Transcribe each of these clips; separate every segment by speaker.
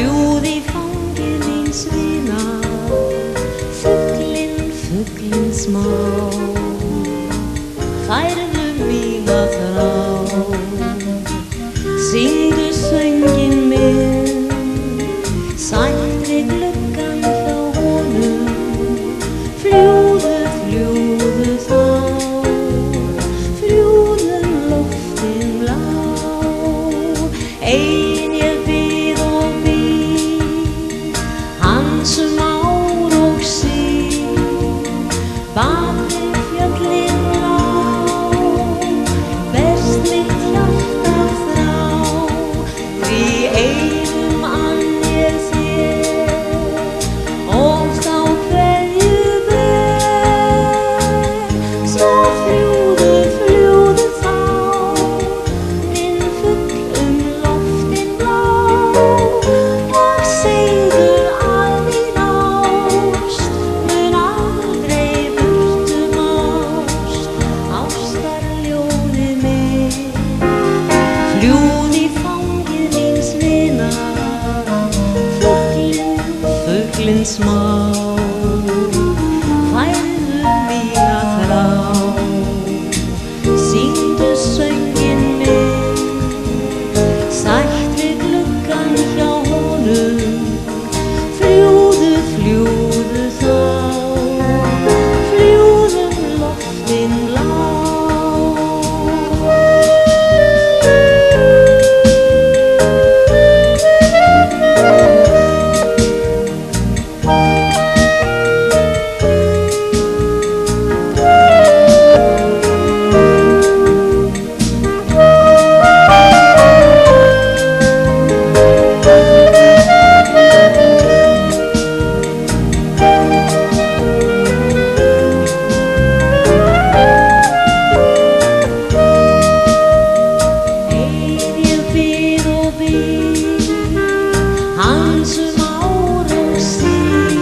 Speaker 1: Fljóð í fangi míns vinar, fuglinn smá, færðu mína þrá. Syngdu sönginn minn, sætt við gluggann hjá honum. Fljúðu, fljúðu þá, fljúðu loftin blá. Ein ég bið og bið, hann sem ár og síð, bak við fjöllin lá, berst mitt hjarta þrá. Því einum ann ég þér, og þá kveðju ber. Svo fljúðu, fljúðu þá, minn fugl loftin blá, og segðu að mín ást mun aldrei burtu mást. Ástarljónið mitt, fljóð í fangið míns vinar, fuglinn smá, færðu mína þrá. Syngdu sönginn minn, sætt við gluggann hjá honum. Fljúðu, fljúðu þá, fljúðu loftin blá. Ein ég bið og bið, hann sem ár og síð,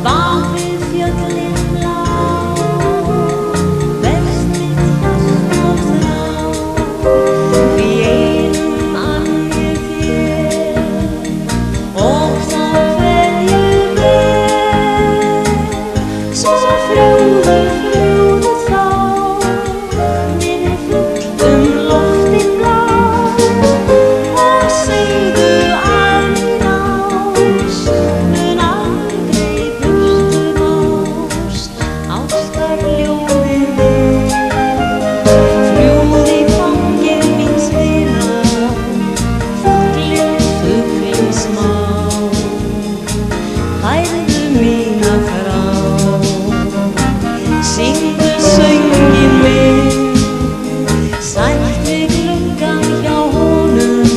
Speaker 1: bak við fjöllin lá, berst mitt hjarta þrá. Því einum ann ég þér, og þá kveðju ber. Svo fljúðu, fljúðu þá, minn fugl loftin blá, og segðu að mín ást mun aldrei burtu mást. Ástarljónið mitt, fljóð í fangið míns vinar, fuglinn smá, færðu mína þrá. Syngdu sönginn minn, sætt við gluggann hjá honum.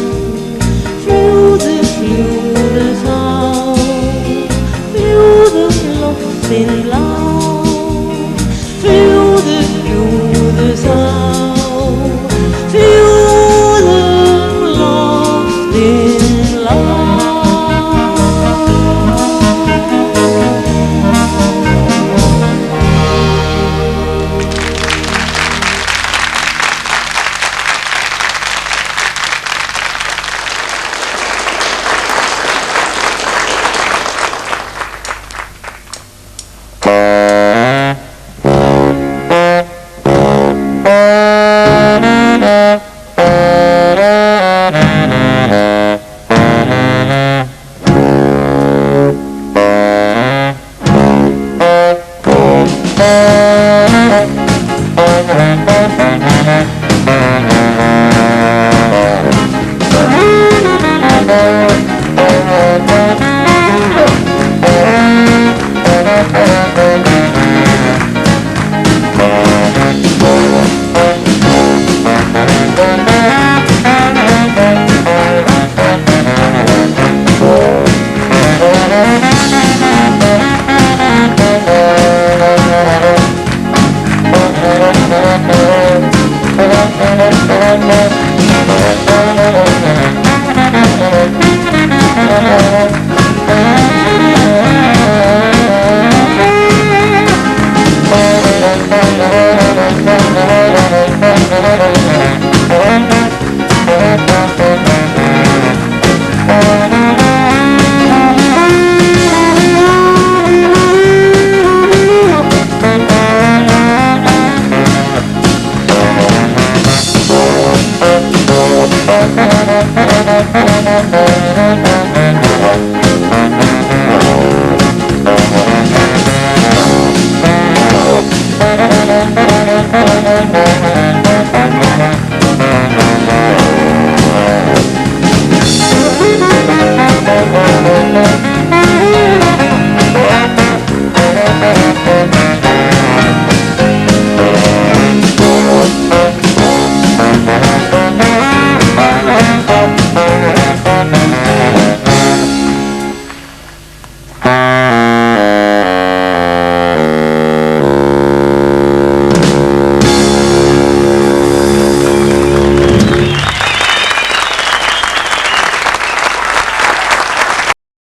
Speaker 1: Fljúðu, fljúðu þá, fljúðu loftin blá. Fljúðu, fljúðu þá, fljúðu loftin blá.
Speaker 2: Thank you. Bye.